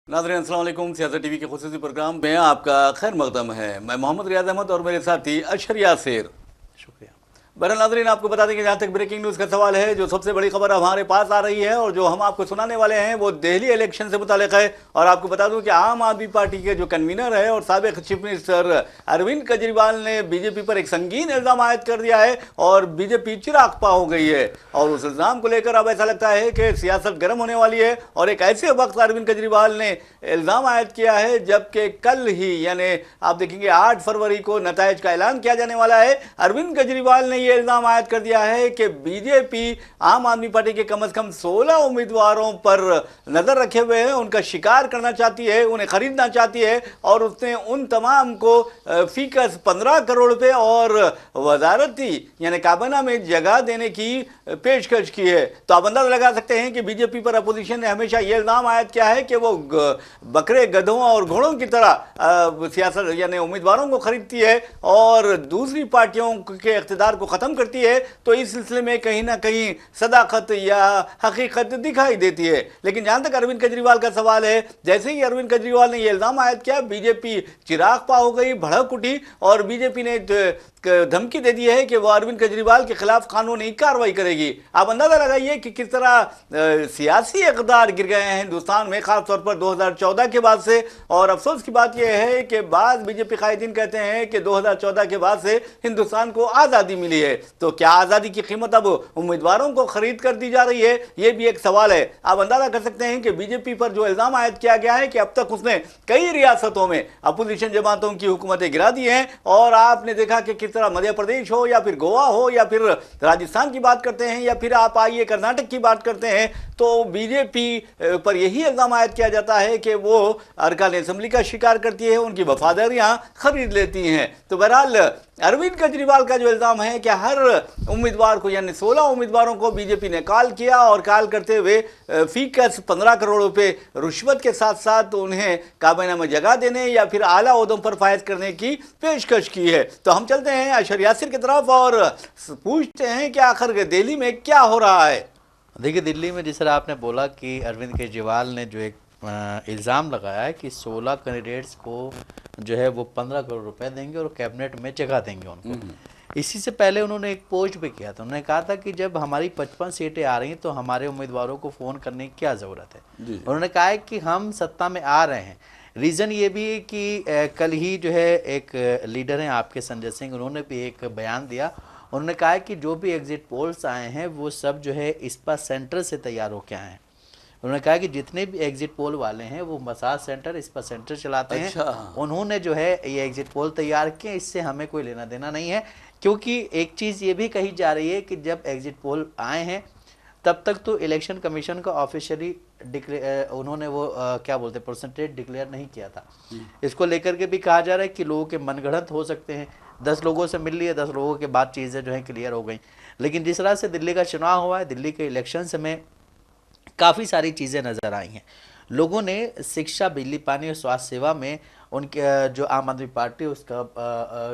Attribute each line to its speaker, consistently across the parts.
Speaker 1: नाज़रीन अस्सलाम वालेकुम। सियासत टीवी के खुसूसी प्रोग्राम में आपका खैर मकदम है। मैं मोहम्मद रियाज अहमद और मेरे साथी अशर यासिर।
Speaker 2: शुक्रिया।
Speaker 1: बहरहाल नाज़रीन, आपको बता दें कि जहाँ तक ब्रेकिंग न्यूज़ का सवाल है, जो सबसे बड़ी खबर हमारे पास आ रही है और जो हम आपको सुनाने वाले हैं वो दिल्ली इलेक्शन से मुतालिक है। और आपको बता दूं कि आम आदमी पार्टी के जो कन्वीनर है और साबिक चीफ मिनिस्टर अरविंद केजरीवाल ने बीजेपी पर एक संगीन इल्ज़ाम आयद कर दिया है और बीजेपी चिरागपा हो गई है। और उस इल्ज़ाम को लेकर अब ऐसा लगता है कि सियासत गर्म होने वाली है। और एक ऐसे वक्त अरविंद केजरीवाल ने इल्ज़ाम आयद किया है जबकि कल ही यानी आप देखेंगे 8 फरवरी को नताइज का ऐलान किया जाने वाला है। अरविंद केजरीवाल ने ये इल्ज़ाम आयद कर दिया है कि बीजेपी आम आदमी पार्टी के कम से कम 16 उम्मीदवारों पर नजर रखे हुए है, उनका शिकार करना चाहती है, उन्हें खरीदना चाहती है। और उसने उन तमाम को फीकस 15 करोड़ रुपए और वजारती यानी काबीना में जगह देने की पेशकश की है। तो आप अंदाजा लगा सकते हैं कि बीजेपी पर अपोजिशन ने हमेशा ये इल्ज़ाम आयद किया है कि वो बकरे गधों और घोड़ों की तरह सियासत यानी उम्मीदवारों को खरीदती है और दूसरी पार्टियों के इख्तिदार को ख़त्म करती है। तो इस सिलसिले में कहीं ना कहीं सदाकत या हकीकत दिखाई देती है। लेकिन जहां तक अरविंद केजरीवाल का सवाल है, जैसे ही अरविंद केजरीवाल ने यह इल्जाम आयद किया, बीजेपी चिरागपा हो गई, भड़क उठी और बीजेपी ने धमकी दे दी है कि वह अरविंद केजरीवाल के खिलाफ कानूनी कार्रवाई करेगी। आप अंदाजा लगाइए कि किस तरह सियासी इक़्तिदार गिर गए हैं हिंदुस्तान में, खासतौर पर 2014 के बाद से। और अफसोस की बात यह है कि बाद बीजेपी कायदीन कहते हैं कि 2014 के बाद से हिंदुस्तान को आज़ादी मिली है। तो क्या आज़ादी की कीमत अब उम्मीदवारों को खरीद कर दी जा रही है, यह भी एक सवाल है। आप अंदाजा कर सकते हैं कि बीजेपी पर जो इल्ज़ाम आयद किया गया है कि अब तक उसने कई रियासतों में अपोजिशन जमातों की हुकूमतें गिरा दी हैं। और आपने देखा कि किस तरह मध्य प्रदेश हो या फिर गोवा हो या फिर राजस्थान की बात करते हैं या फिर आप आइए कर्नाटक की बात करते हैं, तो बीजेपी पर यही इल्ज़ाम आयद किया जाता है कि वो अरकान असेंबली का शिकार करती है, उनकी वफादारियां खरीद लेती हैं। तो बहरहाल अरविंद केजरीवाल का जो इल्ज़ाम है कि हर उम्मीदवार को यानी 16 उम्मीदवारों को बीजेपी ने कॉल किया और कॉल करते हुए फीकस 15 करोड़ रुपए रिश्वत के साथ साथ उन्हें काबीना में जगह देने या फिर आला ओहदों पर फायज करने की पेशकश की है। तो हम चलते हैं अशर यासिर की तरफ और पूछते हैं कि आखिर दिल्ली में क्या हो रहा है।
Speaker 2: देखिए, दिल्ली में जिस तरह आपने बोला कि अरविंद केजरीवाल ने जो एक इल्ज़ाम लगाया है कि 16 कैंडिडेट्स को जो है वो 15 करोड़ रुपए देंगे और कैबिनेट में जगह देंगे उनको। इसी से पहले उन्होंने एक पोस्ट भी किया था। उन्होंने कहा था कि जब हमारी 55 सीटें आ रही हैं तो हमारे उम्मीदवारों को फ़ोन करने की क्या ज़रूरत है। उन्होंने कहा है कि हम सत्ता में आ रहे हैं। रीज़न ये भी है कि कल ही जो है एक लीडर हैं आपके संजय सिंह, उन्होंने भी एक बयान दिया। उन्होंने कहा है कि जो भी एग्जिट पोल्स आए हैं वो सब जो है इस्पा सेंटर से तैयार होकर आए हैं। उन्होंने कहा कि जितने भी एग्जिट पोल वाले हैं वो मसाज सेंटर, इस्पा सेंटर चलाते हैं। उन्होंने जो है ये एग्जिट पोल तैयार किए, इससे हमें कोई लेना देना नहीं है। क्योंकि एक चीज़ ये भी कही जा रही है कि जब एग्जिट पोल आए हैं तब तक तो इलेक्शन कमीशन का ऑफिशियली उन्होंने वो क्या बोलते हैं परसेंटेज डिक्लेयर नहीं किया था। इसको लेकर के भी कहा जा रहा है कि लोगों के मनगढ़ंत हो सकते हैं। 10 लोगों से मिल लिए, 10 लोगों के बाद चीज़ें जो हैं क्लियर हो गई। लेकिन जिस तरह से दिल्ली का चुनाव हुआ है, दिल्ली के इलेक्शंस में काफ़ी सारी चीज़ें नज़र आई हैं। लोगों ने शिक्षा, बिजली, पानी और स्वास्थ्य सेवा में उनके जो आम आदमी पार्टी उसका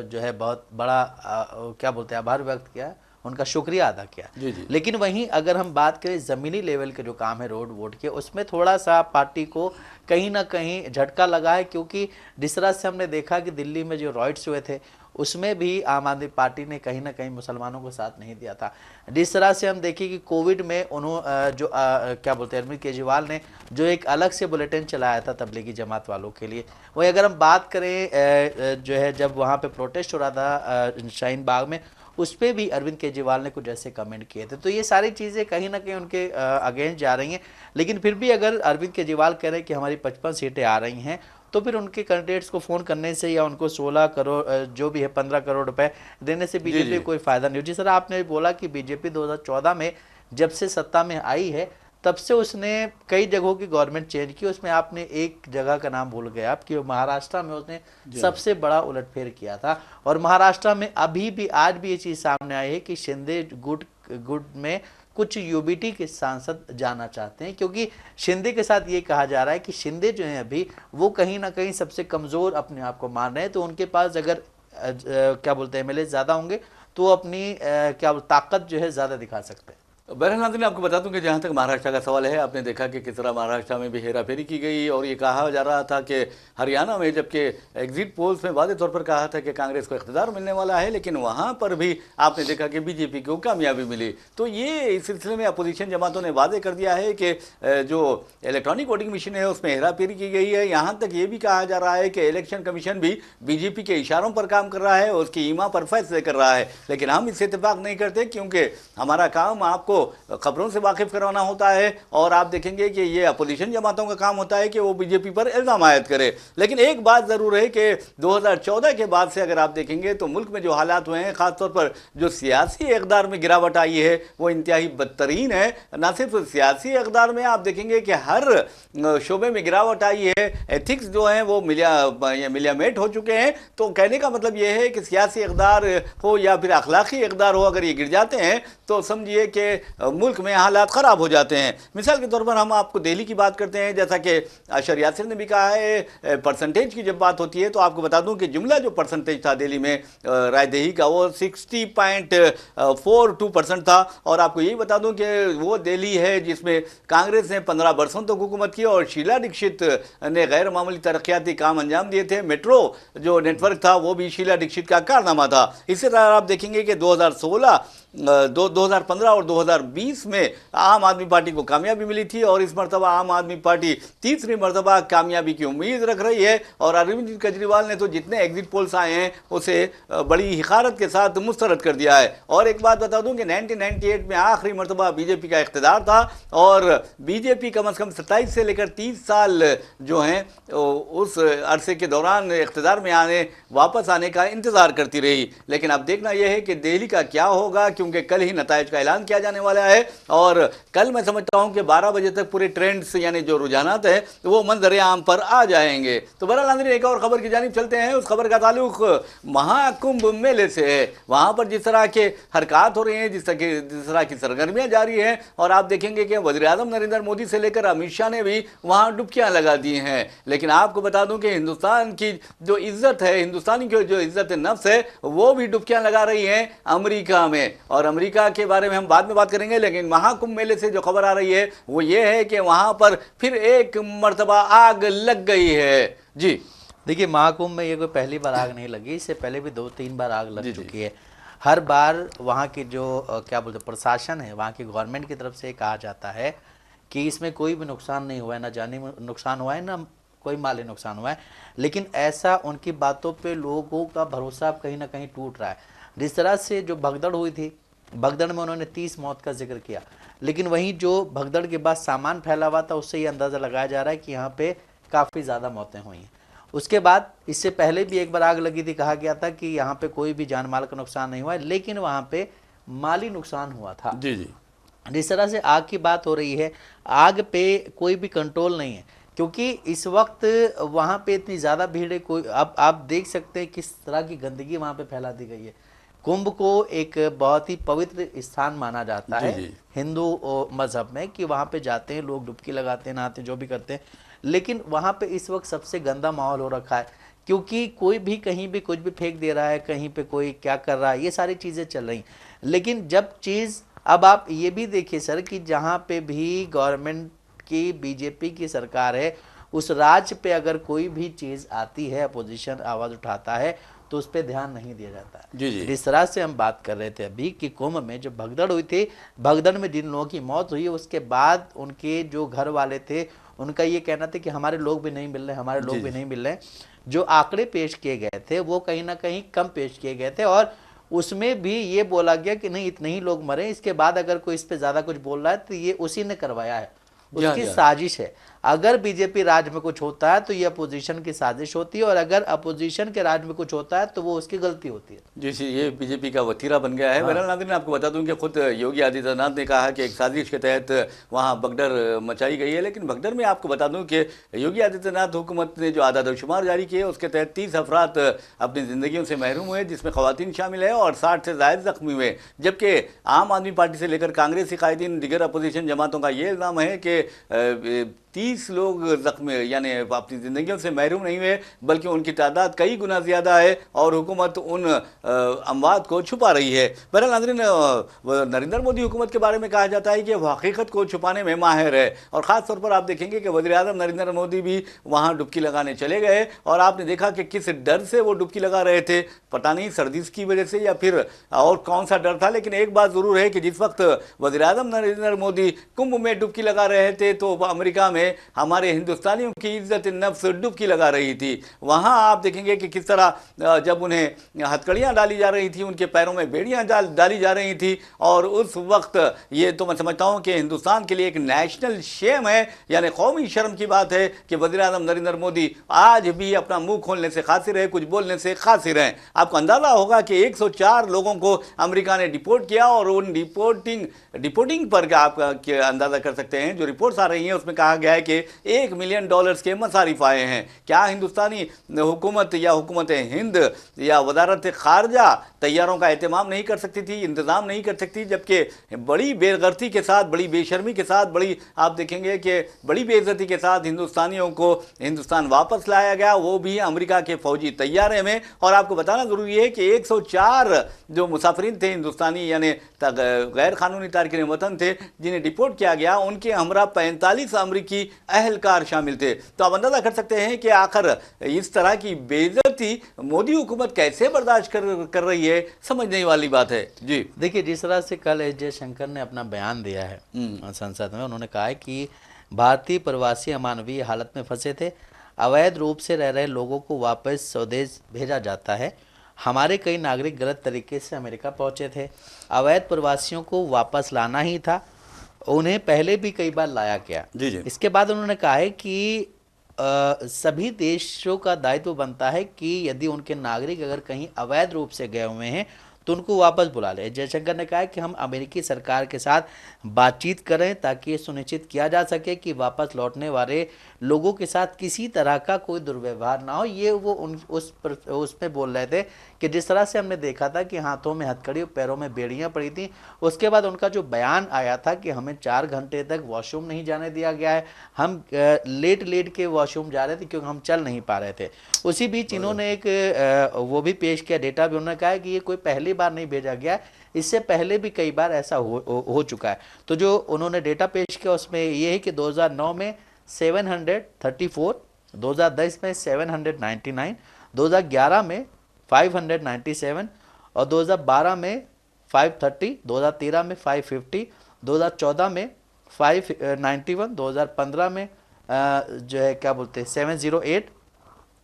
Speaker 2: जो है बहुत बड़ा क्या बोलते हैं आभार व्यक्त किया, उनका शुक्रिया अदा किया। जी। लेकिन वहीं अगर हम बात करें ज़मीनी लेवल के जो काम है रोड वोट के, उसमें थोड़ा सा पार्टी को कहीं ना कहीं झटका लगा है। क्योंकि जिस तरह से हमने देखा कि दिल्ली में जो रॉयट्स हुए थे उसमें भी आम आदमी पार्टी ने कहीं ना कहीं मुसलमानों को साथ नहीं दिया था। जिस तरह से हम देखें कि कोविड में उन्होंने जो क्या बोलते हैं अरविंद केजरीवाल ने जो एक अलग से बुलेटिन चलाया था तबलीगी जमात वालों के लिए, वही अगर हम बात करें जो है जब वहाँ पे प्रोटेस्ट हो रहा था शाहीन बाग में, उस पर भी अरविंद केजरीवाल ने कुछ ऐसे कमेंट किए थे। तो ये सारी चीज़ें कहीं ना कहीं उनके अगेंस्ट जा रही हैं। लेकिन फिर भी अगर अरविंद केजरीवाल कह रहे हैं कि हमारी 55 सीटें आ रही हैं, तो फिर उनके कैंडिडेट्स को फ़ोन करने से या उनको 16 करोड़ जो भी है 15 करोड़ रुपए देने से बीजेपी को कोई फ़ायदा नहीं हो। जिस तरह आपने बोला कि बीजेपी 2014 में जब से सत्ता में आई है तब से उसने कई जगहों की गवर्नमेंट चेंज की। उसमें आपने एक जगह का नाम भूल गए आप कि महाराष्ट्र में उसने सबसे बड़ा उलटफेर किया था। और महाराष्ट्र में अभी भी आज भी ये चीज़ सामने आई है कि शिंदे गुट में कुछ यूबीटी के सांसद जाना चाहते हैं, क्योंकि शिंदे के साथ ये कहा जा रहा है कि शिंदे जो हैं अभी वो कहीं ना कहीं सबसे कमज़ोर अपने आप को मान रहे हैं, तो उनके पास अगर क्या बोलते हैं एमएलए ज़्यादा होंगे तो अपनी ताकत जो है ज़्यादा दिखा सकते हैं।
Speaker 1: बहरहाल नाज़रीन, आपको बता दूं कि जहां तक महाराष्ट्र का सवाल है, आपने देखा कि किस तरह महाराष्ट्र में भी हेराफेरी की गई और ये कहा जा रहा था कि हरियाणा में, जबकि एग्जिट पोल्स में वादे तौर पर कहा था कि कांग्रेस को इख्तियार मिलने वाला है, लेकिन वहां पर भी आपने देखा कि बीजेपी को कामयाबी मिली। तो ये इस सिलसिले में अपोजिशन जमातों ने वादे कर दिया है कि जो इलेक्ट्रॉनिक वोटिंग मशीन है उसमें हेराफेरी की गई है। यहाँ तक ये भी कहा जा रहा है कि इलेक्शन कमीशन भी बीजेपी के इशारों पर काम कर रहा है, उसकी ईमा पर फैसले कर रहा है, लेकिन हम इससे इत्तेफाक नहीं करते, क्योंकि हमारा काम आपको खबरों से वाकिफ करवाना होता है और आप देखेंगे कि ये अपोजिशन जमातों का काम होता है कि वो बीजेपी पर इल्जाम आयद करे। लेकिन एक बात ज़रूर है कि 2014 के बाद से अगर आप देखेंगे तो मुल्क में जो हालात हुए हैं, ख़ासतौर पर जो सियासी इक़दार में गिरावट आई है वो इंतहाई बदतरीन है। ना सिर्फ सियासी इक़दार में, आप देखेंगे कि हर शोबे में गिरावट आई है। एथिक्स जो हैं वो मिलियामेट हो चुके हैं। तो कहने का मतलब ये है कि सियासी इक़दार हो या फिर अखलाकी इक़दार हो, अगर ये गिर जाते हैं तो समझिए कि मुल्क में हालात ख़राब हो जाते हैं। मिसाल के तौर पर हम आपको दिल्ली की बात करते हैं, जैसा कि अशर यासिर ने भी कहा है, परसेंटेज की जब बात होती है तो आपको बता दूं कि जुमला जो परसेंटेज था दिल्ली में रायदही का वो 60.42% था। और आपको यही बता दूं कि वो दिल्ली है जिसमें कांग्रेस ने 15 बरसों तक हुकूमत की और शीला दीक्षित ने गैर मामूली तरक्याती काम अंजाम दिए थे। मेट्रो जो नेटवर्क था वो भी शीला दीक्षित का कारनामा था। इसी तरह आप देखेंगे कि 2015 और 2020 में आम आदमी पार्टी को कामयाबी मिली थी और इस मरतबा आम आदमी पार्टी तीसरी मरतबा कामयाबी की उम्मीद रख रही है। और अरविंद केजरीवाल ने तो जितने एग्जिट पोल्स आए हैं उसे बड़ी हिकारत के साथ मुस्तरद कर दिया है। और एक बात बता दूं कि 1998 में आखिरी मरतबा बीजेपी का इख्तियार था और बीजेपी कम से कम 27 से लेकर 30 साल जो हैं उस अरसे के दौरान इख्तियार में वापस आने का इंतज़ार करती रही। लेकिन अब देखना यह है कि दिल्ली का क्या होगा, क्योंकि कल ही नताइज का ऐलान किया जाने वाला है और कल मैं समझता हूं कि 12 बजे तक पूरे ट्रेंड्स यानी जो रुझानात है वो मंजर आम पर आ जाएंगे। तो बहरहाल एक और खबर की जानिब चलते हैं। उस खबर का ताल्लुक महाकुंभ मेले से है। वहां पर जिस तरह के हरकत हो रही हैं, जिस तरह की सरगर्मियां जारी हैं, और आप देखेंगे कि वज़ीर-ए-आज़म नरेंद्र मोदी से लेकर अमित शाह ने भी वहां डुबकियां लगा दी हैं। लेकिन आपको बता दूं कि हिंदुस्तान की जो इज्जत है, हिंदुस्तानी की जो इज्जत नफ्स है, वो भी डुबकियां लगा रही हैं अमेरिका में। और अमेरिका के बारे में हम बाद में बात करेंगे, लेकिन महाकुंभ मेले से जो खबर आ रही है वो ये है कि वहां पर फिर एक मर्तबा आग लग गई है। जी
Speaker 2: देखिए, महाकुंभ में ये कोई पहली बार आग नहीं लगी, इससे पहले भी 2-3 बार आग लग चुकी है। हर बार वहाँ की जो क्या बोलते हैं प्रशासन है, वहाँ की गवर्नमेंट की तरफ से कहा जाता है कि इसमें कोई भी नुकसान नहीं हुआ है, ना जानी नुकसान हुआ है, ना कोई माली नुकसान हुआ है। लेकिन ऐसा उनकी बातों पे लोगों का भरोसा कहीं ना कहीं टूट रहा है। जिस तरह से जो भगदड़ हुई थी, भगदड़ में उन्होंने 30 मौत का जिक्र किया, लेकिन वहीं जो भगदड़ के बाद सामान फैला हुआ था उससे ये अंदाज़ा लगाया जा रहा है कि यहाँ पे काफ़ी ज़्यादा मौतें हुई हैं। उसके बाद इससे पहले भी एक बार आग लगी थी, कहा गया था कि यहाँ पे कोई भी जान माल का नुकसान नहीं हुआ है, लेकिन वहाँ पे माली नुकसान हुआ था।
Speaker 1: जी जी।
Speaker 2: जिस तरह से आग की बात हो रही है, आग पे कोई भी कंट्रोल नहीं है, क्योंकि इस वक्त वहाँ पे इतनी ज़्यादा भीड़ है। कोई अब आप देख सकते हैं किस तरह की गंदगी वहाँ पे फैला दी गई है। कुंभ को एक बहुत ही पवित्र स्थान माना जाता है हिंदू मजहब में, कि वहाँ पे जाते हैं लोग, डुबकी लगाते हैं, नहाते हैं, जो भी करते हैं। लेकिन वहाँ पे इस वक्त सबसे गंदा माहौल हो रखा है, क्योंकि कोई भी कहीं भी कुछ भी फेंक दे रहा है, कहीं पे कोई क्या कर रहा है, ये सारी चीज़ें चल रही। लेकिन जब चीज़, अब आप ये भी देखिए सर कि जहाँ पे भी गवर्नमेंट की बीजेपी की सरकार है, उस राज्य पे अगर कोई भी चीज़ आती है, अपोजिशन आवाज़ उठाता है, तो उस पर ध्यान नहीं दिया जाता है।
Speaker 1: जी जी।
Speaker 2: जिस तरह से हम बात कर रहे थे अभी कि कुंभ में जो भगदड़ हुई थी, भगदड़ में जिन लोगों की मौत हुई, उसके बाद उनके जो घर वाले थे उनका ये कहना था कि हमारे लोग भी नहीं मिल रहे, हमारे लोग भी नहीं मिल रहे। जो आंकड़े पेश किए गए थे वो कहीं ना कहीं कम पेश किए गए थे, और उसमें भी ये बोला गया कि नहीं, इतने ही लोग मरे, इसके बाद अगर कोई इस पे ज़्यादा कुछ बोल रहा है तो ये उसी ने करवाया है, उसकी साजिश है। अगर बीजेपी राज में कुछ होता है तो ये अपोजिशन की साजिश होती है, और अगर अपोजिशन के राज में कुछ होता है तो वो उसकी गलती होती है।
Speaker 1: जी, ये बीजेपी का वतीरा बन गया है। बहरहाल नाज़रीन, आपको बता दूं कि खुद योगी आदित्यनाथ ने कहा कि एक साजिश के तहत वहां भगदड़ मचाई गई है, लेकिन भगदड़ में आपको बता दूं कि योगी आदित्यनाथ हुकूमत ने जो आदादशुमार जारी किए उसके तहत 30 अफराद अपनी ज़िंदगियों से महरूम हुए, जिसमें ख़वातीन शामिल है, और 60 से ज़ायद ज़ख्मी हुए। जबकि आम आदमी पार्टी से लेकर कांग्रेसी कायदीन दिगर अपोजिशन जमातों का ये इल्ज़ाम है कि 30 लोग जख्मी यानी अपनी ज़िंदगियों से महरूम नहीं हुए, बल्कि उनकी तादाद कई गुना ज़्यादा है और हुकूमत उन अमवात को छुपा रही है। बहरहाल नाज़रीन, नरेंद्र मोदी हुकूमत के बारे में कहा जाता है कि वह हकीकत को छुपाने में माहिर है, और ख़ास तौर पर आप देखेंगे कि वज़ीर आज़म नरेंद्र मोदी भी वहाँ डुबकी लगाने चले गए, और आपने देखा कि किस डर से वो डुबकी लगा रहे थे, पता नहीं सर्दी की वजह से या फिर और कौन सा डर था। लेकिन एक बात ज़रूर है कि जिस वक्त वज़ीर आज़म नरेंद्र मोदी कुंभ में डुबकी लगा रहे थे तो अमेरिका में हमारे हिंदुस्तानियों की इज्जत नफ्स डुबकी लगा रही थी। वहां आप देखेंगे कि किस तरह जब उन्हें हथकड़ियां डाली जा रही थी, उनके पैरों में बेड़ियां डाली जा रही थी, और उस वक्त ये तो मैं समझता हूं कि हिंदुस्तान के लिए एक नेशनल शेम है, यानी कौमी शर्म की बात है कि वज़ीर आज़म नरेंद्र मोदी आज भी अपना मुंह खोलने से कासिर है, कुछ बोलने से कासिर हैं। आपको अंदाजा होगा कि 104 लोगों को अमेरिका ने डिपोर्ट किया, और उन डिपोर्टिंग पर आप अंदाजा कर सकते हैं, जो रिपोर्ट्स आ रही हैं उसमें कहा गया है कि $1 मिलियन के मसारिफ आए हैं। क्या हिंदुस्तानी हुकूमत या हुकूमत हिंद या वजारत खारजा तैयारों का एहतमाम नहीं कर सकती थी, इंतज़ाम नहीं कर सकती, जबकि बड़ी बेगर्ती के साथ, बड़ी बेशर्मी के साथ, बड़ी आप देखेंगे कि बड़ी बेइज्जती के साथ हिंदुस्तानियों को हिंदुस्तान वापस लाया गया, वो भी अमेरिका के फौजी तैयारे में। और आपको बताना ज़रूरी है कि 104 जो मुसाफिरीन थे हिंदुस्तानी, यानी गैर कानूनी तारकिन वतन थे, जिन्हें डिपोर्ट किया गया, उनके हमरा 45 अमरीकी अहलकार शामिल थे। तो आप अंदाजा कर सकते हैं कि आखिर इस तरह की बेइज्जती मोदी हुकूमत कैसे बर्दाश्त कर रही है, समझने वाली बात है। जी
Speaker 2: देखिए, जिस तरह से कल एस जयशंकर ने अपना बयान दिया है संसद में, उन्होंने कहा है कि भारतीय प्रवासी अमानवीय हालत में फंसे थे, अवैध रूप से रह रहे लोगों को वापस स्वदेश भेजा जाता है। हमारे कई नागरिक गलत तरीके से अमेरिका पहुंचे थे, अवैध प्रवासियों को वापस लाना ही था, उन्हें पहले भी कई बार लाया गया।
Speaker 1: जी जी।
Speaker 2: इसके बाद उन्होंने कहा है कि सभी देशों का दायित्व बनता है कि यदि उनके नागरिक अगर कहीं अवैध रूप से गए हुए हैं तो उनको वापस बुला ले। जयशंकर ने कहा है कि हम अमेरिकी सरकार के साथ बातचीत करें ताकि ये सुनिश्चित किया जा सके कि वापस लौटने वाले लोगों के साथ किसी तरह का कोई दुर्व्यवहार ना हो। ये वो उसमें बोल रहे थे कि जिस तरह से हमने देखा था कि हाथों में हथकड़ी और पैरों में बेड़ियां पड़ी थी, उसके बाद उनका जो बयान आया था कि हमें 4 घंटे तक वॉशरूम नहीं जाने दिया गया है, हम लेट के वॉशरूम जा रहे थे क्योंकि हम चल नहीं पा रहे थे। उसी बीच इन्होंने एक वो भी पेश किया डेटा भी, उन्होंने कहा है कि ये कोई पहली बार नहीं भेजा गया, इससे पहले भी कई बार ऐसा हो चुका है। तो जो उन्होंने डेटा पेश किया उसमें ये है कि 2009 में 734, 2010 में 799, 2011 में 597 और 2012 में 530, 2013 में 550, 2014 में 591, 2015 में जो है क्या बोलते हैं 708,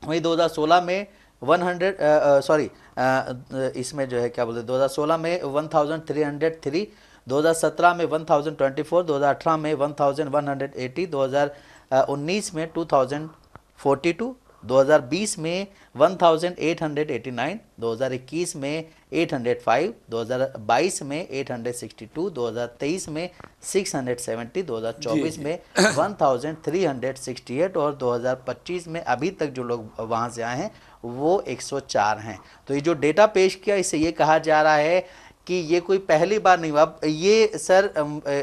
Speaker 2: वही 2016 में 100 इसमें जो है क्या बोलते हैं 2016 में 1303, 2017 में 1024, 2018 में 1180, 2019 में 2042, 2020 में 1889, 2021 में 805, 2022 में 862, 2023 में 670, 2024 में 1368 और 2025 में अभी तक जो लोग वहाँ से आए हैं वो 104 हैं। तो ये जो डेटा पेश किया, इससे ये कहा जा रहा है कि ये कोई पहली बार नहीं हुआ। ये सर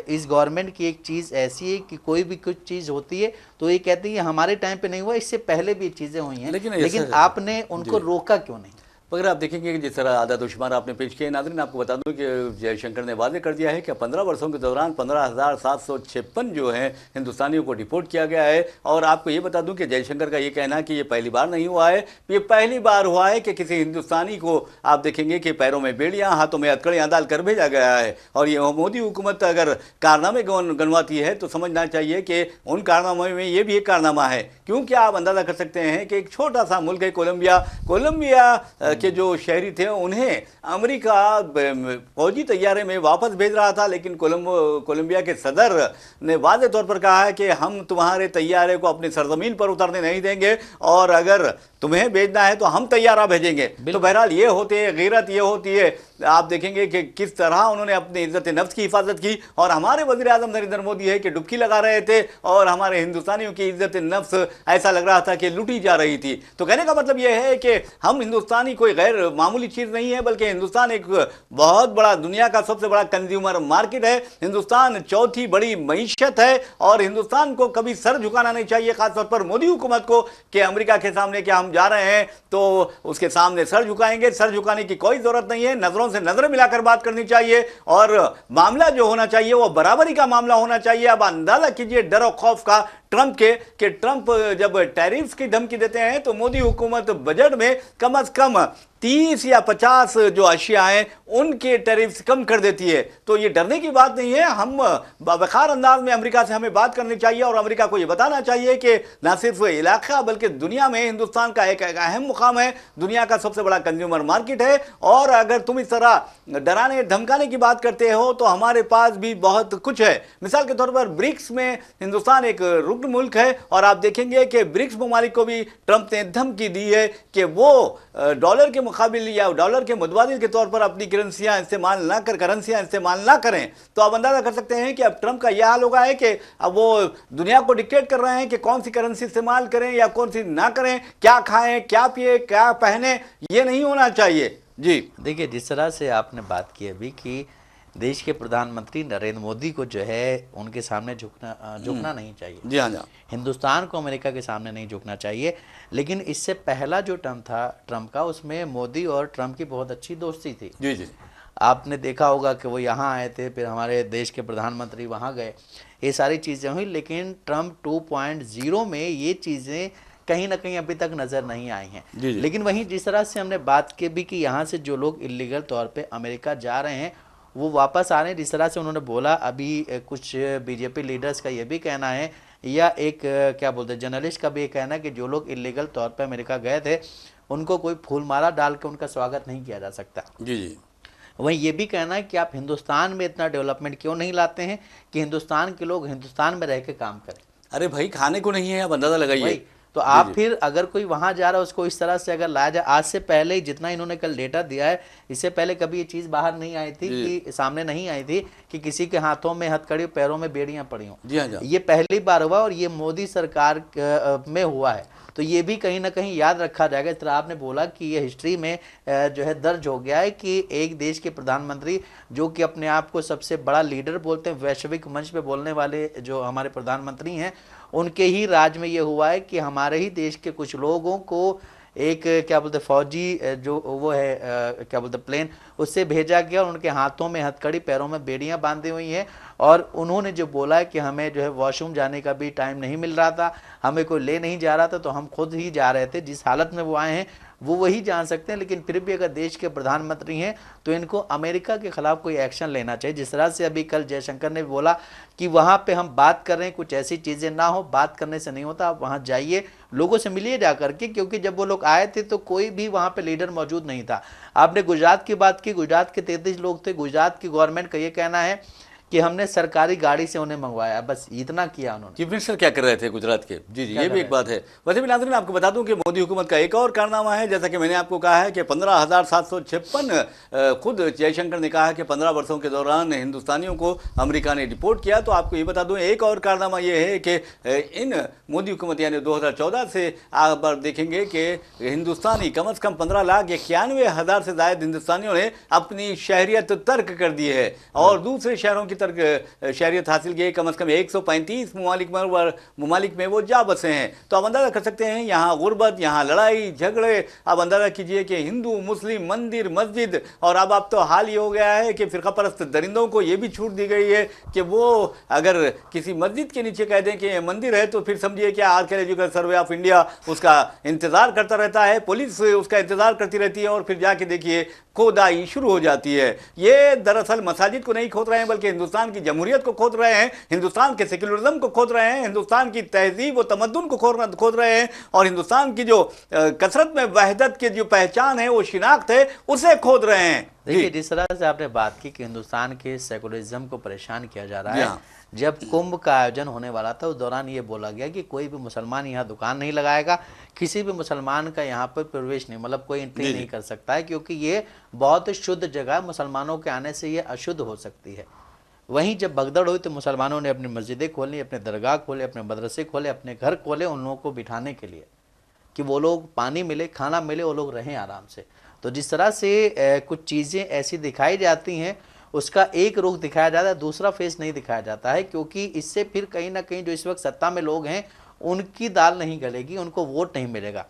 Speaker 2: इस गवर्नमेंट की एक चीज़ ऐसी है कि कोई भी कुछ चीज़ होती है तो ये कहती है हमारे टाइम पे नहीं हुआ, इससे पहले भी चीज़ें हुई हैं, लेकिन आपने उनको रोका क्यों नहीं।
Speaker 1: अगर आप देखेंगे कि जिस तरह आदादशुमार आपने पेश किए, नाज़रीन आपको बता दूं कि जयशंकर ने वादे कर दिया है कि 15 वर्षों के दौरान 15,756 जो हैं हिंदुस्तानियों को डिपोर्ट किया गया है। और आपको ये बता दूं कि जयशंकर का ये कहना है कि ये पहली बार नहीं हुआ है, ये पहली बार हुआ है कि किसी हिंदुस्तानी को आप देखेंगे कि पैरों में बेड़ियाँ, हाथों में हथकड़ियाँ डाल कर भेजा गया है। और ये मोदी हुकूमत अगर कारनामे गनवाती है तो समझना चाहिए कि उन कारनामों में ये भी एक कारनामा है, क्योंकि आप अंदाज़ा कर सकते हैं कि एक छोटा सा मुल्क है कोलंबिया के जो शहरी थे उन्हें अमेरिका फौजी तैयारे में वापस भेज रहा था, लेकिन कोलंबिया के सदर ने वाज़ेह तौर पर कहा है कि हम तुम्हारे तैयारे को अपनी सरजमीन पर उतरने नहीं देंगे और अगर तुम्हें भेजना है तो हम तैयारा भेजेंगे। तो बहरहाल ये होती है गैरत, ये होती है, आप देखेंगे कि किस तरह उन्होंने अपनी इज्जत नफ्स की हिफाजत की। और हमारे वज़ीर आज़म नरेंद्र मोदी है कि डुबकी लगा रहे थे और हमारे हिंदुस्तानियों की इज्जत नफ्स ऐसा लग रहा था कि लूटी जा रही थी। तो कहने का मतलब यह है कि हम हिंदुस्तानी कोई गैर मामूली चीज़ नहीं है, बल्कि हिंदुस्तान एक बहुत बड़ा, दुनिया का सबसे बड़ा कंज्यूमर मार्केट है। हिंदुस्तान चौथी बड़ी मईशत है और हिंदुस्तान को कभी सर झुकाना नहीं चाहिए, खासतौर पर मोदी हुकूमत को, कि अमेरिका के सामने क्या हम जा रहे हैं तो उसके सामने सर झुकाएंगे। सर झुकाने की कोई जरूरत नहीं है, नजरों से नजर मिलाकर बात करनी चाहिए और मामला जो होना चाहिए वो बराबरी का मामला होना चाहिए। अब अंदाजा कीजिए डर और खौफ का ट्रंप के, कि ट्रंप जब टैरिफ्स की धमकी देते हैं तो मोदी हुकूमत बजट में कम से कम 30 या 50 जो अशिया हैं उनके टैरिफ्स कम कर देती है। तो ये डरने की बात नहीं है, हम बावखार अंदाज में अमेरिका से हमें बात करनी चाहिए और अमेरिका को ये बताना चाहिए कि ना सिर्फ इलाका बल्कि दुनिया में हिंदुस्तान का एक अहम मुकाम है, दुनिया का सबसे बड़ा कंज्यूमर मार्केट है। और अगर तुम इस तरह डराने धमकाने की बात करते हो तो हमारे पास भी बहुत कुछ है। मिसाल के तौर पर ब्रिक्स में हिंदुस्तान एक रुकन मुल्क है और आप देखेंगे कि ब्रिक्स ममालिक को भी ट्रंप ने धमकी दी है कि वो डॉलर के मुकाबिल या डॉलर के मुतबादिल के तौर पर अपनी करेंसियां इस्तेमाल ना करें। तो आप अंदाजा कर सकते हैं कि अब ट्रंप का यह हाल होगा है कि अब वो दुनिया को डिक्टेट कर रहे हैं कि कौन सी करेंसी इस्तेमाल करें या कौन सी ना करें, क्या खाएं, क्या पिए, क्या पहने। ये नहीं होना चाहिए। जी
Speaker 2: देखिए, जिस तरह से आपने बात की अभी कि देश के प्रधानमंत्री नरेंद्र मोदी को जो है उनके सामने झुकना नहीं चाहिए।
Speaker 1: जी हाँ,
Speaker 2: हिंदुस्तान को अमेरिका के सामने नहीं झुकना चाहिए। लेकिन इससे पहला जो टर्म था ट्रंप का, उसमें मोदी और ट्रंप की बहुत अच्छी दोस्ती थी।
Speaker 1: जी जी,
Speaker 2: आपने देखा होगा कि वो यहाँ आए थे, फिर हमारे देश के प्रधानमंत्री वहाँ गए, ये सारी चीज़ें हुई। लेकिन ट्रंप 2.0 में ये चीज़ें कहीं ना कहीं अभी तक नज़र नहीं आई हैं। लेकिन वहीं जिस तरह से हमने बात की भी कि यहाँ से जो लोग इलीगल तौर पे अमेरिका जा रहे हैं वो वापस आ रहे हैं, जिस तरह से उन्होंने बोला, अभी कुछ बीजेपी लीडर्स का ये भी कहना है या एक क्या बोलते हैं जर्नलिस्ट का भी ये कहना है कि जो लोग इलीगल तौर पे अमेरिका गए थे उनको कोई फूलमाला डाल के उनका स्वागत नहीं किया जा सकता।
Speaker 1: जी जी,
Speaker 2: वहीं ये भी कहना है कि आप हिंदुस्तान में इतना डेवलपमेंट क्यों नहीं लाते हैं कि हिंदुस्तान के लोग हिंदुस्तान में रह के काम करें।
Speaker 1: अरे भाई, खाने को नहीं है, आप अंदाजा लगाइए।
Speaker 2: तो आप फिर अगर कोई वहां जा रहा है उसको इस तरह से अगर लाया जाए, आज से पहले ही जितना इन्होंने कल डेटा दिया है, इससे पहले कभी ये चीज बाहर नहीं आई थी, कि सामने नहीं आई थी कि किसी के हाथों में हथकड़ी, पैरों में बेड़ियां पड़ी हों।
Speaker 1: जी हाँ,
Speaker 2: ये पहली बार हुआ और ये मोदी सरकार में हुआ है। तो ये भी कहीं ना कहीं याद रखा जाएगा। इस तरह आपने बोला कि ये हिस्ट्री में जो है दर्ज हो गया है कि एक देश के प्रधानमंत्री जो कि अपने आप को सबसे बड़ा लीडर बोलते हैं, वैश्विक मंच पे बोलने वाले जो हमारे प्रधानमंत्री हैं, उनके ही राज में ये हुआ है कि हमारे ही देश के कुछ लोगों को एक क्या बोलते फौजी जो वो है क्या बोलते प्लेन, उससे भेजा गया और उनके हाथों में हथकड़ी, पैरों में बेड़ियां बांधी हुई हैं। और उन्होंने जो बोला है कि हमें जो है वॉशरूम जाने का भी टाइम नहीं मिल रहा था, हमें कोई ले नहीं जा रहा था, तो हम खुद ही जा रहे थे। जिस हालत में वो आए हैं वो वही जान सकते हैं। लेकिन फिर भी अगर देश के प्रधानमंत्री हैं तो इनको अमेरिका के खिलाफ कोई एक्शन लेना चाहिए। जिस तरह से अभी कल जयशंकर ने बोला कि वहाँ पे हम बात कर रहे हैं, कुछ ऐसी चीज़ें ना हो, बात करने से नहीं होता, आप वहाँ जाइए, लोगों से मिलिए जा करके, क्योंकि जब वो लोग आए थे तो कोई भी वहाँ पे लीडर मौजूद नहीं था। आपने गुजरात की बात की, गुजरात के 33 लोग थे। गुजरात की गवर्नमेंट का ये कहना है कि हमने सरकारी गाड़ी से उन्हें मंगवाया, बस इतना किया उन्होंने।
Speaker 1: चीफ मिनिस्टर क्या कर रहे थे गुजरात के? जी जी, ये भी एक बात है। वैसे भी नाज़रीन, आपको बता दूं कि मोदी हुकूमत का एक और कारनामा है, जैसा कि मैंने आपको कहा है कि 15,756 खुद जयशंकर ने कहा कि 15 वर्षों के दौरान हिंदुस्तानियों को अमेरिका ने डिपोर्ट किया। तो आपको ये बता दूं एक और कारनामा ये है कि इन मोदी हुकूमत यानी 2014 से आप देखेंगे कि हिंदुस्तानी कम से कम 15,91,000 से ज़्यादा हिंदुस्तानियों ने अपनी शहरियत तर्क कर दी है और दूसरे शहरों की तर्क शहरियत हासिल की। कम से कम 135 ममालिक में वो जा बसे हैं। तो आप अंदाजा कर सकते हैं यहाँ गुर्बत, यहाँ लड़ाई झगड़े। आप अंदाजा कीजिए कि हिंदू मुस्लिम, मंदिर मस्जिद, और अब तो हाल ये हो गया है कि फिरका परस्त दरिंदों को ये भी छूट दी गई है कि वो अगर किसी मस्जिद के नीचे कह दें कि ये मंदिर है तो फिर समझिए कि आर्कियोलॉजिकल सर्वे ऑफ इंडिया उसका इंतजार करता रहता है, पुलिस उसका इंतजार करती रहती है और फिर जाके देखिए खोदाई शुरू हो जाती है। ये दरअसल मसाजिद को नहीं खोद रहे हैं बल्कि हिंदुस्तान की जमहूरियत को खोद रहे हैं, हिंदुस्तान के सेक्युलरिज्म को खोद रहे हैं, हिंदुस्तान की तहजीब और तमद्दुन को खोद रहे हैं, और हिंदुस्तान की जो कसरत में वहदत की जो पहचान है, वो शिनाख्त है, उसे खोद रहे हैं।
Speaker 2: देखिए, जिस तरह से आपने बात की कि हिंदुस्तान के सेकुलरिज्म को परेशान किया जा रहा है, जब कुंभ का आयोजन होने वाला था उस दौरान ये बोला गया कि कोई भी मुसलमान यहाँ दुकान नहीं लगाएगा, किसी भी मुसलमान का यहाँ पर प्रवेश नहीं, मतलब कोई एंट्री नहीं कर सकता है, क्योंकि ये बहुत शुद्ध जगह, मुसलमानों के आने से ये अशुद्ध हो सकती है। वहीं जब भगदड़ हुई तो मुसलमानों ने अपनी मस्जिदें खोली, अपने दरगाह खोले, अपने मदरसे खोले, अपने घर खोले उन लोगों को बिठाने के लिए, कि वो लोग पानी मिले, खाना मिले, वो लोग रहें आराम से। तो जिस तरह से कुछ चीज़ें ऐसी दिखाई जाती हैं, उसका एक रुख दिखाया जाता है, दूसरा फेस नहीं दिखाया जाता है, क्योंकि इससे फिर कहीं ना कहीं जो इस वक्त सत्ता में लोग हैं उनकी दाल नहीं गलेगी, उनको वोट नहीं मिलेगा।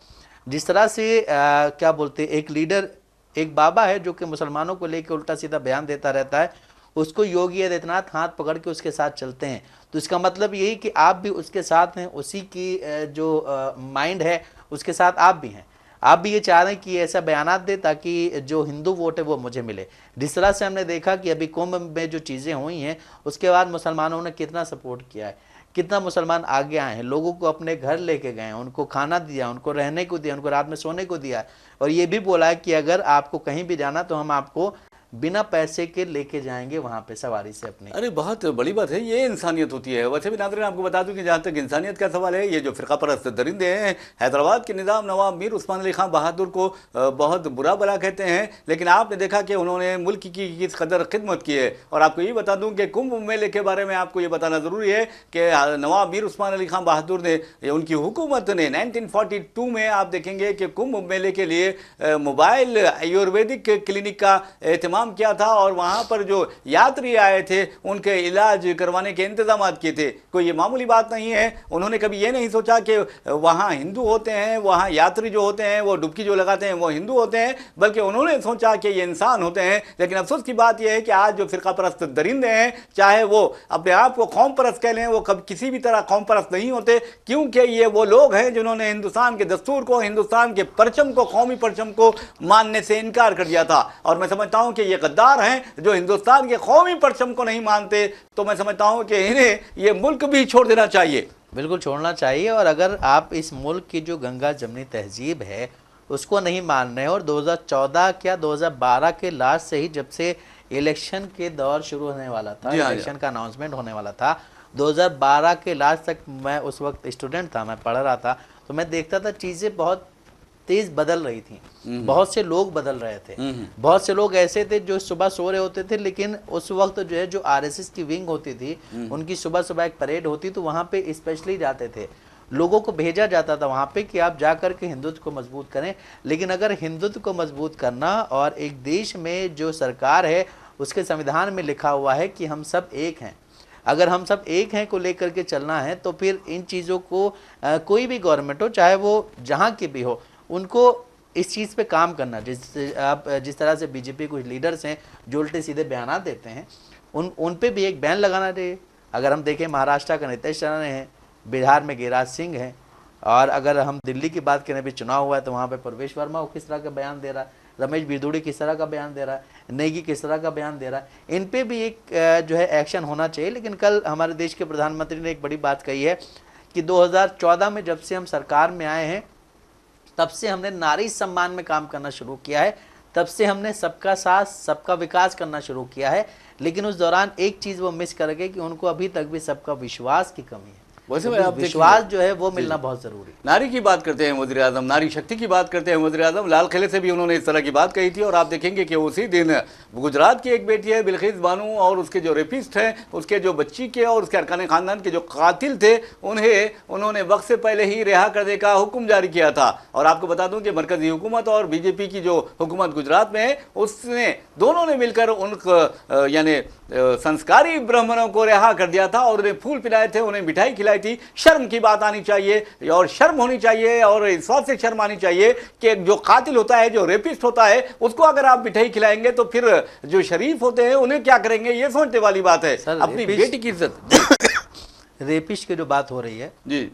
Speaker 2: जिस तरह से क्या बोलते, एक लीडर, एक बाबा है जो कि मुसलमानों को लेकर उल्टा सीधा बयान देता रहता है, उसको योगी आदित्यनाथ हाथ पकड़ के उसके साथ चलते हैं। तो इसका मतलब यही कि आप भी उसके साथ हैं, उसी की जो माइंड है उसके साथ आप भी हैं, आप भी ये चाह रहे हैं कि ऐसा बयानात दे ताकि जो हिंदू वोट है वो मुझे मिले। जिस तरह से हमने देखा कि अभी कुंभ में जो चीज़ें हुई हैं उसके बाद मुसलमानों ने कितना सपोर्ट किया है, कितना मुसलमान आगे आए हैं, लोगों को अपने घर लेके गए हैं, उनको खाना दिया, उनको रहने को दिया, उनको रात में सोने को दिया, और ये भी बोला है कि अगर आपको कहीं भी जाना तो हम आपको बिना पैसे के लेके जाएंगे वहां पे सवारी से अपनी।
Speaker 1: अरे बहुत बड़ी बात है, ये इंसानियत होती है। वैसे भी नाज़रीन आपको बता दूं कि जहाँ तक इंसानियत का सवाल है, ये जो फ़िरका परस्त दरिंदे हैं, हैदराबाद के निज़ाम नवाब मीर उस्मान अली खां बहादुर को बहुत बुरा भला कहते हैं, लेकिन आपने देखा कि उन्होंने मुल्क की किस कदर खिदमत की है। और आपको ये बता दूँ कि कुंभ मेले के बारे में आपको ये बताना ज़रूरी है कि नवाब मीर उस्मान अली खां बहादुर ने, उनकी हुकूमत ने 1942 में आप देखेंगे कि कुंभ मेले के लिए मोबाइल आयुर्वेदिक क्लिनिक का एहतमाम किया था, और वहाँ पर जो यात्री आए थे उनके इलाज करवाने के इंतजाम किए थे। कोई ये मामूली बात नहीं है। उन्होंने कभी ये नहीं सोचा कि वहाँ हिंदू होते हैं, वहाँ यात्री जो होते हैं वो डुबकी जो लगाते हैं वो हिंदू होते हैं, बल्कि उन्होंने सोचा कि ये इंसान होते हैं। लेकिन अफसोस की बात यह है कि आज जो फ़िरका परस्त दरिंदे हैं, चाहे वो अपने आप को कौम परस्त कह लें, वो कभी किसी भी तरह कौम परस्त नहीं होते, क्योंकि ये वो लोग हैं जिन्होंने हिंदुस्तान के दस्तूर को, हिंदुस्तान के परचम को, कौमी परचम को मानने से इनकार कर दिया था। और मैं समझता हूँ कि ये गद्दार हैं जो हिंदुस्तान के कौमी परचम को नहीं मानते। तो मैं समझता हूं कि इन्हें ये मुल्क भी छोड़ देना चाहिए।
Speaker 2: बिल्कुल छोड़ना चाहिए। और अगर आप इस मुल्क की जो गंगा जमनी तहजीब है उसको नहीं मान रहे हैं, और 2014 क्या 2012 के लास्ट से ही, जब से इलेक्शन के दौर शुरू होने वाला था, इलेक्शन का अनाउंसमेंट होने वाला था, 2012 के लास्ट तक मैं उस वक्त स्टूडेंट था, मैं पढ़ रहा था, तो मैं देखता था चीज़ें बहुत तेज बदल रही थी, बहुत से लोग बदल रहे थे, बहुत से लोग ऐसे थे जो सुबह सो रहे होते थे, लेकिन उस वक्त जो है जो आरएसएस की विंग होती थी उनकी सुबह सुबह एक परेड होती, तो वहाँ पे स्पेशली जाते थे, लोगों को भेजा जाता था वहाँ पे कि आप जा कर के हिंदुत्व को मजबूत करें। लेकिन अगर हिंदुत्व को मजबूत करना, और एक देश में जो सरकार है उसके संविधान में लिखा हुआ है कि हम सब एक हैं, अगर हम सब एक हैं को लेकर के चलना है, तो फिर इन चीज़ों को कोई भी गवर्नमेंट हो, चाहे वो जहाँ की भी हो, उनको इस चीज़ पे काम करना। जिस तरह से बीजेपी कुछ लीडर्स हैं जो उल्टे सीधे बयान देते हैं, उन पे भी एक बैन लगाना चाहिए। अगर हम देखें महाराष्ट्र का नीतीश कुमार हैं, बिहार में गिरिराज सिंह हैं, और अगर हम दिल्ली की बात करें, अभी चुनाव हुआ है तो वहाँ पे प्रवेश वर्मा वो किस तरह का बयान दे रहा है, रमेश बिरदुड़ी किस तरह का बयान दे रहा है, नेगी किस तरह का बयान दे रहा है, इन पे भी एक जो है एक्शन होना चाहिए। लेकिन कल हमारे देश के प्रधानमंत्री ने एक बड़ी बात कही है कि 2014 में जब से हम सरकार में आए हैं तब से हमने नारी सम्मान में काम करना शुरू किया है, तब से हमने सबका साथ सबका विकास करना शुरू किया है। लेकिन उस दौरान एक चीज़ वो मिस कर गए कि उनको अभी तक भी सबका विश्वास की कमी है। वैसे में आप विश्वास जो है वो मिलना बहुत जरूरी।
Speaker 1: नारी की बात करते हैं वज़ीर आज़म, नारी शक्ति की बात करते हैं वज़ीर आज़म, लाल किले से भी उन्होंने इस तरह की बात कही थी। और आप देखेंगे कि उसी दिन गुजरात की एक बेटी है बिल्किस बानो, और उसके जो रेपिस्ट हैं, उसके जो बच्ची के और उसके अरकान खानदान के जो कातिल थे, उन्होंने वक्त से पहले ही रिहा करने का हुक्म जारी किया था। और आपको बता दूं कि मरकजी हुकूमत और बीजेपी की जो हुकूमत गुजरात में है, उसने दोनों ने मिलकर उन यानी संस्कारी ब्राह्मणों को रिहा कर दिया था, और उन्हें फूल पिलाए थे, उन्हें मिठाई खिलाई थी। शर्म की बात आनी चाहिए, और शर्म होनी चाहिए, और इस बात से शर्म आनी चाहिए कि जो कातिल होता है, जो रेपिस्ट होता है, उसको अगर आप मिठाई खिलाएंगे तो फिर जो शरीफ होते हैं उन्हें क्या करेंगे, ये सोचने वाली बात है। अपनी बेटी की इज्जत
Speaker 2: रेपिस्ट की जो बात हो रही है
Speaker 1: जी,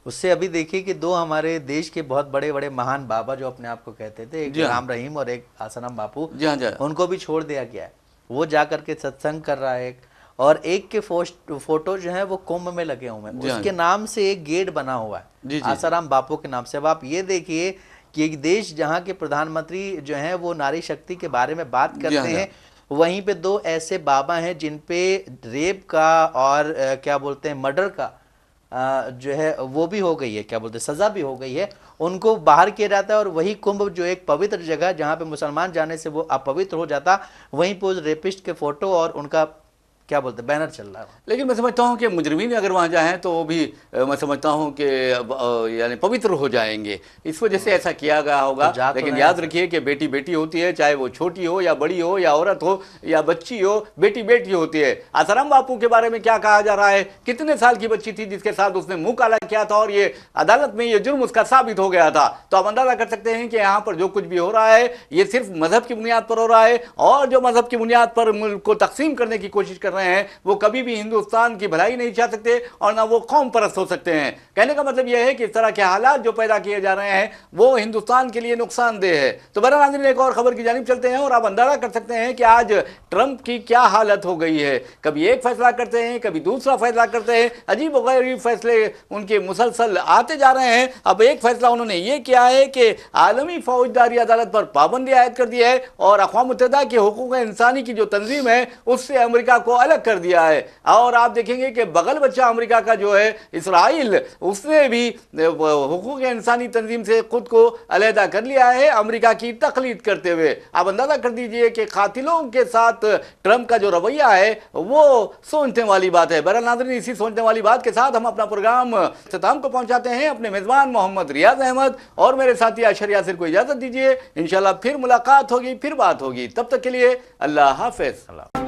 Speaker 2: उससे अभी देखिए कि दो हमारे देश के बहुत बड़े बड़े महान बाबा जो अपने आप को कहते थे, एक राम रहीम और एक आसाराम बापू,
Speaker 1: जी हाँ,
Speaker 2: उनको भी छोड़ दिया गया है। वो जा करके सत्संग कर रहा है, और एक के फोटो जो है वो कुंभ में लगे हुए हैं, उसके नाम से एक गेट बना हुआ है आसाराम बापू के नाम से। अब आप ये देखिए कि एक देश जहाँ के प्रधानमंत्री जो हैं वो नारी शक्ति के बारे में बात करते हैं, वहीं पे दो ऐसे बाबा हैं जिन पे रेप का और क्या बोलते हैं मर्डर का जो है वो भी हो गई है, क्या बोलते हैं सजा भी हो गई है, उनको बाहर किया जाता है। और वही कुंभ जो एक पवित्र जगह जहाँ पे मुसलमान जाने से वो अपवित्र हो जाता, वहीं पे उस रेपिस्ट के फोटो और उनका क्या बोलते हैं बैनर चल रहा है।
Speaker 1: लेकिन मैं समझता हूँ कि मुजरिमीन अगर वहाँ जाएँ तो वो भी मैं समझता हूँ कि यानी पवित्र हो जाएंगे, इस वजह से ऐसा किया गया होगा।
Speaker 2: तो
Speaker 1: लेकिन याद रखिए कि बेटी बेटी होती है, चाहे वो छोटी हो या बड़ी हो या औरत हो या बच्ची हो, बेटी बेटी होती है। आसाराम बापू के बारे में क्या कहा जा रहा है, कितने साल की बच्ची थी जिसके साथ उसने मुंह काला किया था और ये अदालत में ये जुर्म उसका साबित हो गया था। तो आप अंदाजा कर सकते हैं कि यहाँ पर जो कुछ भी हो रहा है ये सिर्फ मजहब की बुनियाद पर हो रहा है, और जो मजहब की बुनियाद पर मुल्क को तकसीम करने की कोशिश कर रहे हैं वो कभी भी हिंदुस्तान की भलाई नहीं चाह सकते और ना वो कौम परस्त हो सकते हैं। कहने का मतलब यह है कि इस तरह के हालात जो पैदा किए जा रहे हैं वो हिंदुस्तान के लिए नुकसानदेह है। तो बहरहाल एक और खबर की जानिब चलते हैं और आप अंदाजा कर सकते हैं कि आज ट्रंप की क्या हालत हो गई है। कभी एक फैसला करते हैं, कभी दूसरा फैसला करते हैं, अजीब व गरीब फैसले उनके मुसलसल आते जा रहे हैं। अब एक फैसला उन्होंने ये किया है कि आलमी फौजदारी अदालत पर पाबंदी आयद कर दी है और अक़वाम मुत्तहिदा के हुकूक इंसानी की जो तंजीम है उससे अमेरिका को अलग कर दिया है। और आप देखेंगे कि बगल बच्चा अमेरिका का जो है इसराइल, उसने भी हुकूक इंसानी तंजीम से खुद को अलहदा कर लिया है अमेरिका की तकलीद करते हुए। आप अंदाजा कर दीजिए कि कातिलों के साथ ट्रंप का जो रवैया है वो सोचने वाली बात है। बहरहाल नाज़रीन, इसी सोचने वाली बात के साथ हम अपना प्रोग्राम इख्तिताम को पहुंचाते हैं। अपने मेजबान मोहम्मद रियाज अहमद और मेरे साथी अशर यासिर को इजाजत दीजिए। इंशाल्लाह फिर मुलाकात होगी, फिर बात होगी। तब तक के लिए अल्लाह हाफिज।